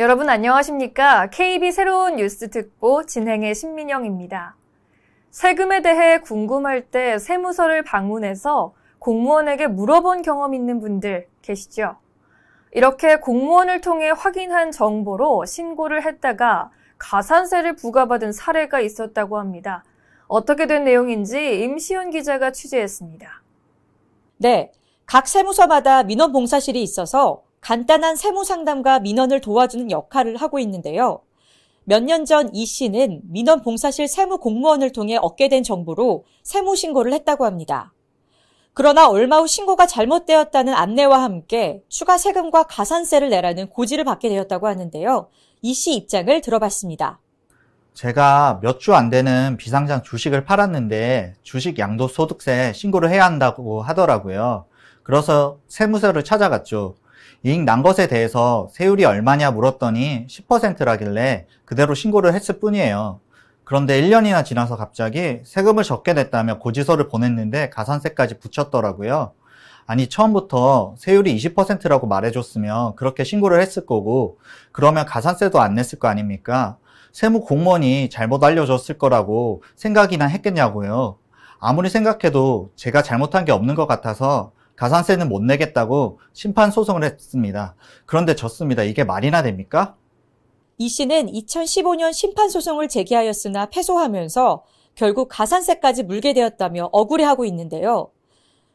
여러분 안녕하십니까? KB 새로운 뉴스 특보 진행의 신민영입니다. 세금에 대해 궁금할 때 세무서를 방문해서 공무원에게 물어본 경험 있는 분들 계시죠? 이렇게 공무원을 통해 확인한 정보로 신고를 했다가 가산세를 부과받은 사례가 있었다고 합니다. 어떻게 된 내용인지 임시훈 기자가 취재했습니다. 네, 각 세무서마다 민원봉사실이 있어서 간단한 세무상담과 민원을 도와주는 역할을 하고 있는데요. 몇 년 전 이 씨는 민원봉사실 세무공무원을 통해 얻게 된 정보로 세무신고를 했다고 합니다. 그러나 얼마 후 신고가 잘못되었다는 안내와 함께 추가 세금과 가산세를 내라는 고지를 받게 되었다고 하는데요. 이 씨 입장을 들어봤습니다. 제가 몇 주 안 되는 비상장 주식을 팔았는데 주식 양도소득세 신고를 해야 한다고 하더라고요. 그래서 세무서를 찾아갔죠. 이익 난 것에 대해서 세율이 얼마냐 물었더니 10%라길래 그대로 신고를 했을 뿐이에요. 그런데 1년이나 지나서 갑자기 세금을 적게 냈다며 고지서를 보냈는데 가산세까지 붙였더라고요. 아니, 처음부터 세율이 20%라고 말해줬으면 그렇게 신고를 했을 거고, 그러면 가산세도 안 냈을 거 아닙니까? 세무 공무원이 잘못 알려줬을 거라고 생각이나 했겠냐고요. 아무리 생각해도 제가 잘못한 게 없는 것 같아서 가산세는 못 내겠다고 심판 소송을 했습니다. 그런데 졌습니다. 이게 말이나 됩니까? 이 씨는 2015년 심판 소송을 제기하였으나 패소하면서 결국 가산세까지 물게 되었다며 억울해하고 있는데요.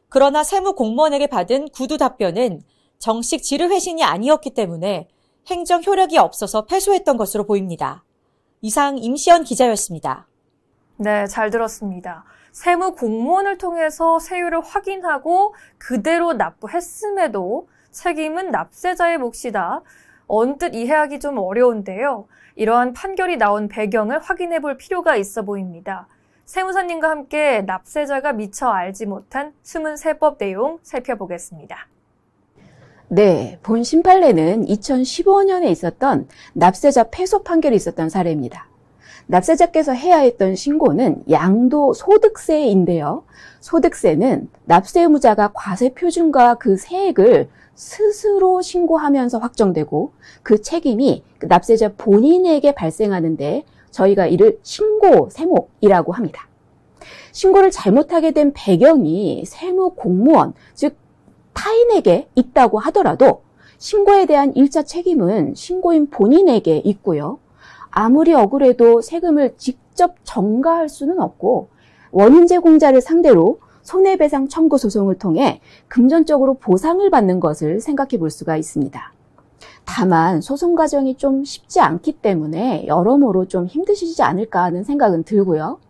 그러나 세무 공무원에게 받은 구두 답변은 정식 지르 회신이 아니었기 때문에 행정 효력이 없어서 패소했던 것으로 보입니다. 이상 임시연 기자였습니다. 네, 잘 들었습니다. 세무 공무원을 통해서 세율을 확인하고 그대로 납부했음에도 책임은 납세자의 몫이다. 언뜻 이해하기 좀 어려운데요. 이러한 판결이 나온 배경을 확인해 볼 필요가 있어 보입니다. 세무사님과 함께 납세자가 미처 알지 못한 숨은 세법 내용 살펴보겠습니다. 네, 본 심판례는 2015년에 있었던 납세자 패소 판결이 있었던 사례입니다. 납세자께서 해야 했던 신고는 양도소득세인데요. 소득세는 납세 의무자가 과세표준과 그 세액을 스스로 신고하면서 확정되고 그 책임이 납세자 본인에게 발생하는데 저희가 이를 신고세목이라고 합니다. 신고를 잘못하게 된 배경이 세무공무원, 즉 타인에게 있다고 하더라도 신고에 대한 1차 책임은 신고인 본인에게 있고요. 아무리 억울해도 세금을 직접 전가할 수는 없고 원인 제공자를 상대로 손해배상 청구 소송을 통해 금전적으로 보상을 받는 것을 생각해 볼 수가 있습니다. 다만 소송 과정이 좀 쉽지 않기 때문에 여러모로 좀 힘드시지 않을까 하는 생각은 들고요.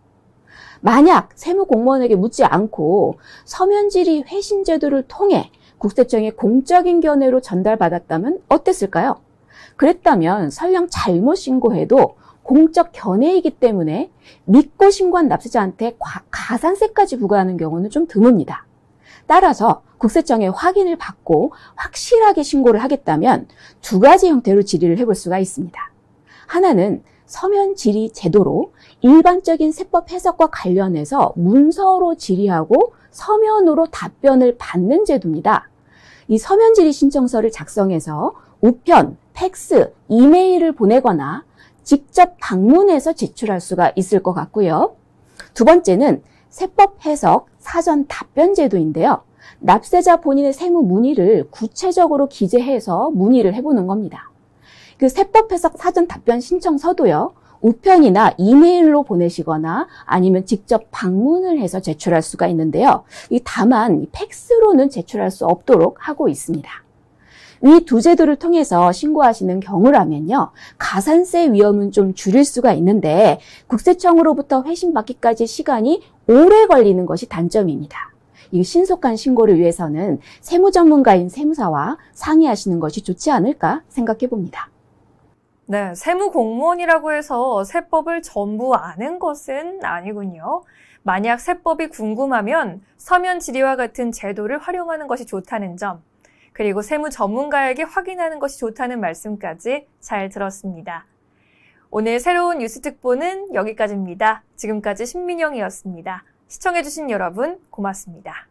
만약 세무공무원에게 묻지 않고 서면질의 회신 제도를 통해 국세청에 공적인 견해로 전달받았다면 어땠을까요? 그랬다면 설령 잘못 신고해도 공적 견해이기 때문에 믿고 신고한 납세자한테 가산세까지 부과하는 경우는 좀 드뭅니다. 따라서 국세청에 확인을 받고 확실하게 신고를 하겠다면 두 가지 형태로 질의를 해볼 수가 있습니다. 하나는 서면 질의 제도로 일반적인 세법 해석과 관련해서 문서로 질의하고 서면으로 답변을 받는 제도입니다. 이 서면 질의 신청서를 작성해서 우편, 팩스, 이메일을 보내거나 직접 방문해서 제출할 수가 있을 것 같고요. 두 번째는 세법 해석 사전 답변 제도인데요. 납세자 본인의 세무 문의를 구체적으로 기재해서 문의를 해보는 겁니다. 그 세법 해석 사전 답변 신청서도요. 우편이나 이메일로 보내시거나 아니면 직접 방문을 해서 제출할 수가 있는데요. 다만 팩스로는 제출할 수 없도록 하고 있습니다. 이 두 제도를 통해서 신고하시는 경우라면요. 가산세 위험은 좀 줄일 수가 있는데 국세청으로부터 회신받기까지 시간이 오래 걸리는 것이 단점입니다. 이 신속한 신고를 위해서는 세무 전문가인 세무사와 상의하시는 것이 좋지 않을까 생각해 봅니다. 네, 세무 공무원이라고 해서 세법을 전부 아는 것은 아니군요. 만약 세법이 궁금하면 서면 질의와 같은 제도를 활용하는 것이 좋다는 점, 그리고 세무 전문가에게 확인하는 것이 좋다는 말씀까지 잘 들었습니다. 오늘 새로운 뉴스 특보는 여기까지입니다. 지금까지 신민영이었습니다. 시청해주신 여러분 고맙습니다.